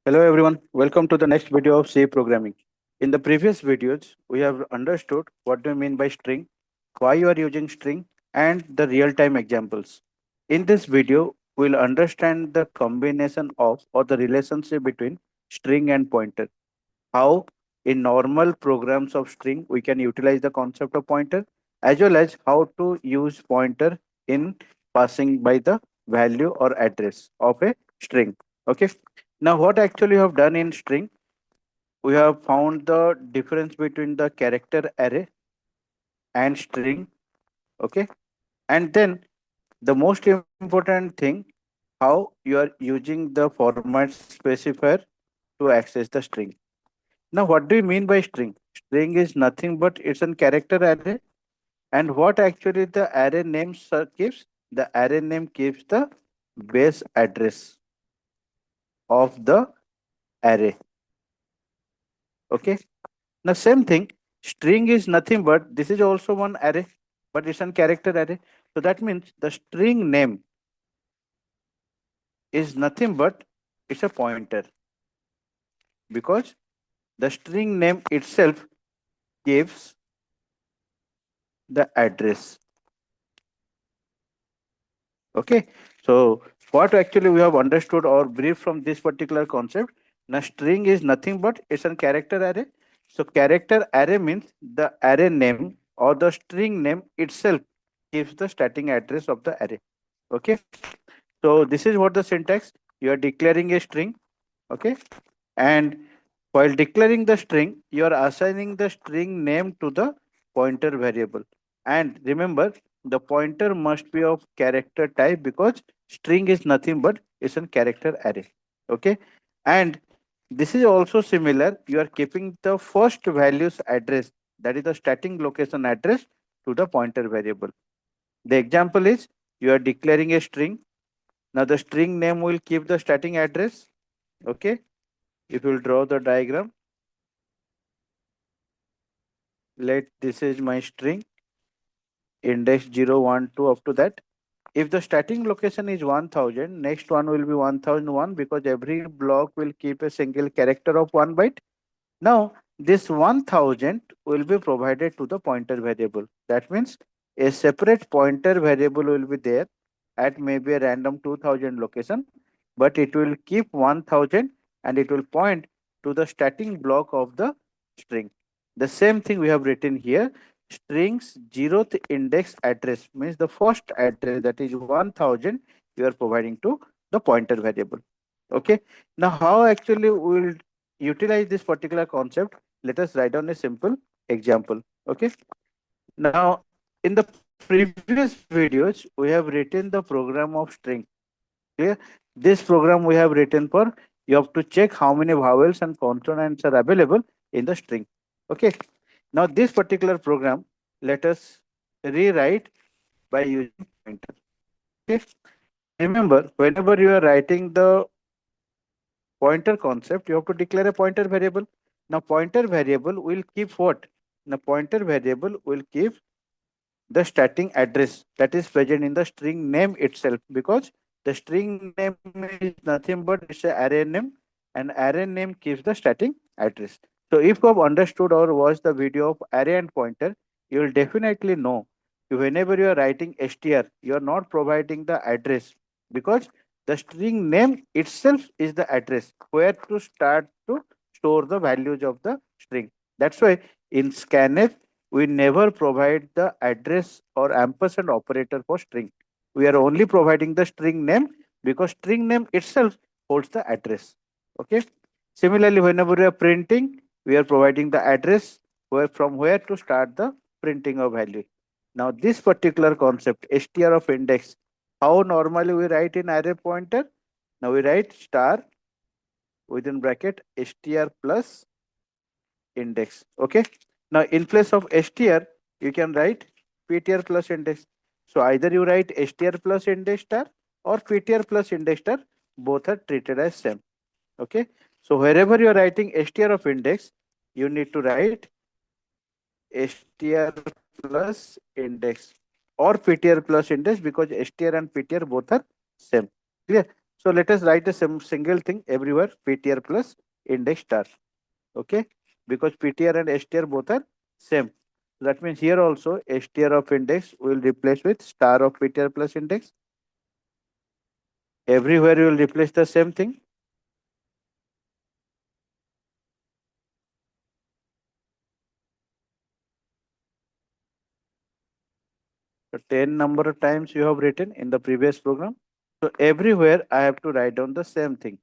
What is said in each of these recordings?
Hello everyone, welcome to the next video of C programming. In the previous videos, we have understood what do you mean by string, why you are using string, and the real-time examples. In this video, we'll understand the combination of or the relationship between string and pointer. How in normal programs of string we can utilize the concept of pointer, as well as how to use pointer in passing by the value or address of a string. Okay. Now, what actually you have done in string, we have found the difference between the character array and string. Okay. And then the most important thing, how you are using the format specifier to access the string. Now, what do you mean by string? String is nothing but it's a character array. And what actually the array name gives? The array name gives the base address of the array. Okay. Now, same thing, string is nothing but this is also one array, but it's a character array. So that means the string name is nothing but it's a pointer because the string name itself gives the address. Okay. So what actually we have understood or brief from this particular concept. Now string is nothing but it's a character array. So character array means the array name or the string name itself gives the starting address of the array. Okay. So this is what the syntax. You are declaring a string. Okay. And while declaring the string, you are assigning the string name to the pointer variable. And remember, the pointer must be of character type because string is nothing but it's a character array. Okay. And this is also similar. You are keeping the first values address, that is the starting location address, to the pointer variable. The example is you are declaring a string. Now the string name will keep the starting address. Okay. If you will draw the diagram, let this is my string index 0 1 2 up to that. If the starting location is 1000, next one will be 1001 because every block will keep a single character of 1 byte. Now this 1000 will be provided to the pointer variable. That means a separate pointer variable will be there at maybe a random 2000 location, but it will keep 1000 and it will point to the starting block of the string. The same thing we have written here. Strings zeroth index address means the first address, that is 1000, you are providing to the pointer variable. Okay. Now how actually we will utilize this particular concept? Let us write down a simple example. Okay. Now in the previous videos we have written the program of string. Clear? This program we have written for, you have to check how many vowels and consonants are available in the string. Okay. Now this particular program, let us rewrite by using pointer. Okay. Remember, whenever you are writing the pointer concept, you have to declare a pointer variable. Now pointer variable will keep what? Now pointer variable will keep the starting address that is present in the string name itself, because the string name is nothing but it's a array name, and array name keeps the starting address. So if you have understood or watched the video of array and pointer, you will definitely know whenever you are writing str, you are not providing the address because the string name itself is the address where to start to store the values of the string. That's why in scanf we never provide the address or ampersand operator for string. We are only providing the string name because string name itself holds the address. Okay. Similarly, whenever we are printing, we are providing the address where from where to start the printing of value. Now, this particular concept, str of index, how normally we write in array pointer? Now we write star within bracket str plus index. Okay. Now in place of str, you can write ptr plus index. So either you write str plus index star or ptr plus index star, both are treated as same. Okay. So wherever you are writing str of index, you need to write str plus index or ptr plus index because str and ptr both are same. Clear? So let us write a single thing everywhere, ptr plus index star. Okay, because ptr and str both are same. That means here also str of index will replace with star of ptr plus index. Everywhere you will replace the same thing. So 10 number of times you have written in the previous program. So everywhere I have to write down the same thing.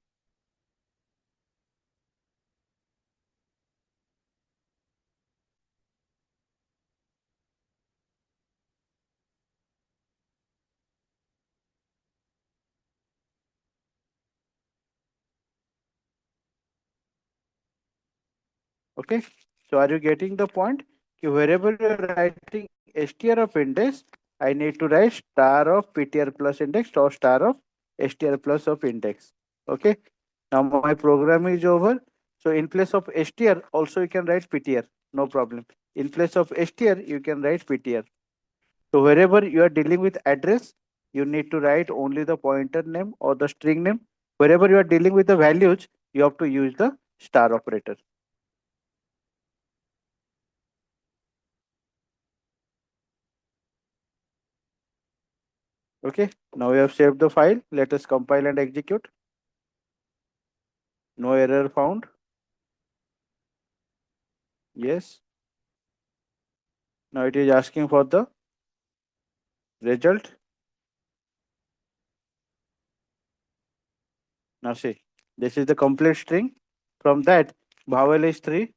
Okay. So are you getting the point? Wherever you are writing str of index, I need to write star of ptr plus index or star of str plus of index. Okay. Now my program is over. So in place of str, also you can write ptr. No problem. In place of str, you can write ptr. So wherever you are dealing with address, you need to write only the pointer name or the string name. Wherever you are dealing with the values, you have to use the star operator. Okay, now we have saved the file. Let us compile and execute. No error found. Yes. Now it is asking for the result. Now see, this is the complete string. From that, vowel is 3.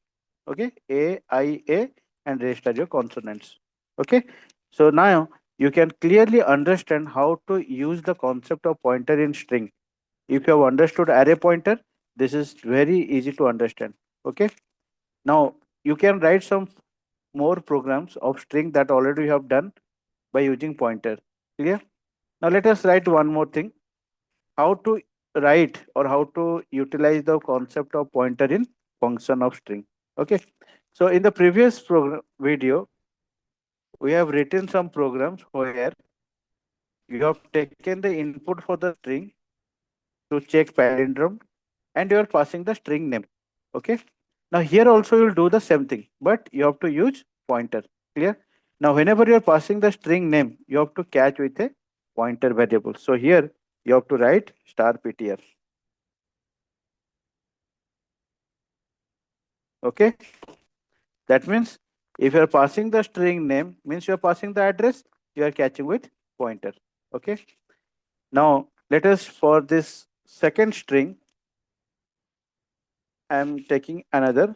Okay, A, I, A, and rest are your consonants. Okay, so now you can clearly understand how to use the concept of pointer in string. If you have understood array pointer, this is very easy to understand. Okay, now you can write some more programs of string that already you have done by using pointer. Clear? Now let us write one more thing. How to write or how to utilize the concept of pointer in function of string. Okay. So in the previous program video, we have written some programs where you have taken the input for the string to check palindrome and you are passing the string name. Okay. Now here also you'll do the same thing, but you have to use pointer. Clear? Now whenever you are passing the string name, you have to catch with a pointer variable. So here you have to write star ptr. Okay. That means if you are passing the string name, means you are passing the address, you are catching with pointer. Okay. Now let us for this second string, I am taking another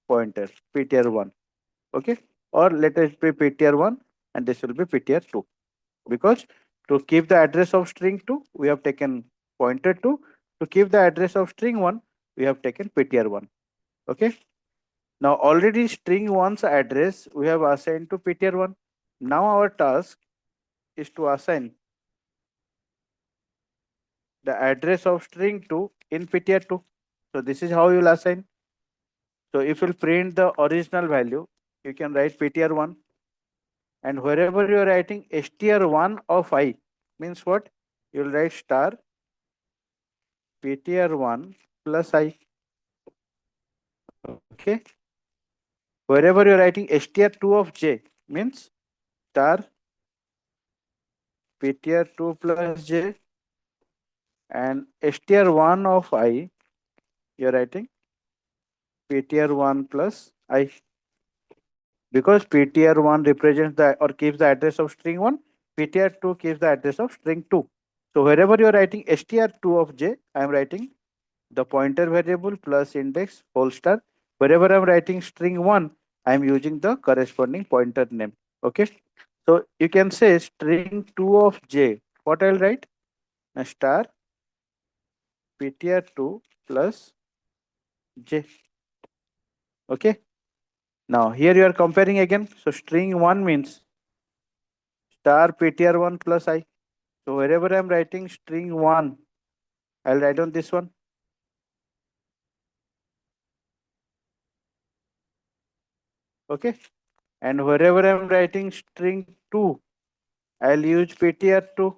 pointer ptr1. Okay, or let us be ptr1 and this will be ptr2, because to keep the address of string 2 we have taken pointer 2, to keep the address of string 1 we have taken ptr1. Okay, now already string 1's address we have assigned to ptr1. Now our task is to assign the address of string 2 in ptr2. So this is how you will assign. So if you print the original value, you can write ptr1, and wherever you are writing str1 of I, means what? You will write star ptr1 plus I. Okay. Wherever you are writing str2 of j, means star ptr2 plus j, and str1 of I, you are writing ptr1 plus I, because ptr1 represents the or keeps the address of string 1, ptr2 keeps the address of string 2. So wherever you are writing str2 of j, I am writing the pointer variable plus index whole star. Wherever I'm writing string 1, I'm using the corresponding pointer name. Okay. So you can say string 2 of j. What I'll write? A star ptr2 plus j. Okay. Now here you are comparing again. So string 1 means star ptr1 plus I. So wherever I'm writing string 1, I'll write on this one. Okay. And wherever I'm writing string 2, I'll use ptr2.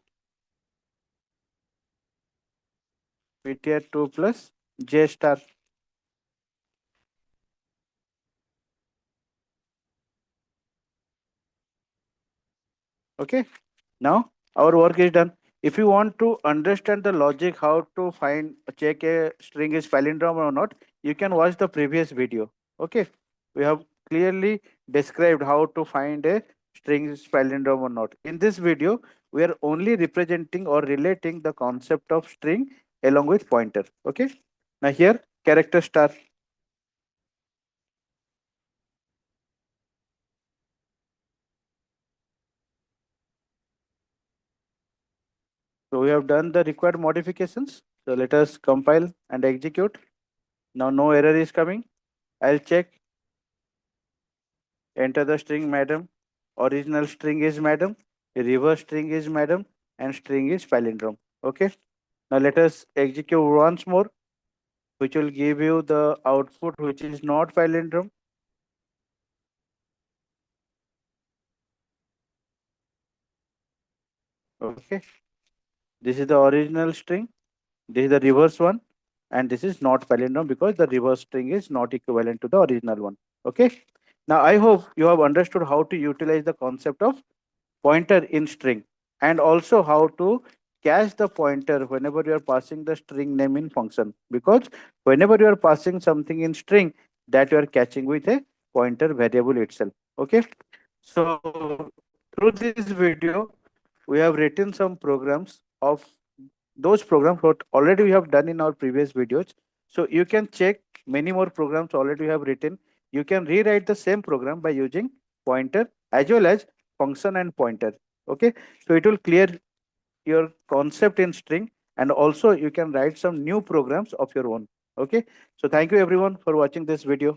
ptr2 plus j star. Okay, now our work is done. If you want to understand the logic how to find check a string is palindrome or not, you can watch the previous video. Okay, we have clearly described how to find a string is palindrome or not. In this video, we are only representing or relating the concept of string along with pointer. Okay, now here character star. So we have done the required modifications. So let us compile and execute. Now no error is coming. I'll check. Enter the string madam. Original string is madam. Reverse string is madam. And string is palindrome. Okay. Now let us execute once more, which will give you the output which is not palindrome. Okay. This is the original string. This is the reverse one. And this is not palindrome because the reverse string is not equivalent to the original one. Okay. Now I hope you have understood how to utilize the concept of pointer in string, and also how to catch the pointer whenever you are passing the string name in function, because whenever you are passing something in string, that you are catching with a pointer variable itself. Okay, so through this video we have written some programs of those programs what already we have done in our previous videos. So you can check many more programs already we have written. You can rewrite the same program by using pointer as well as function and pointer. Okay, so it will clear your concept in string, and also you can write some new programs of your own. Okay, so thank you everyone for watching this video.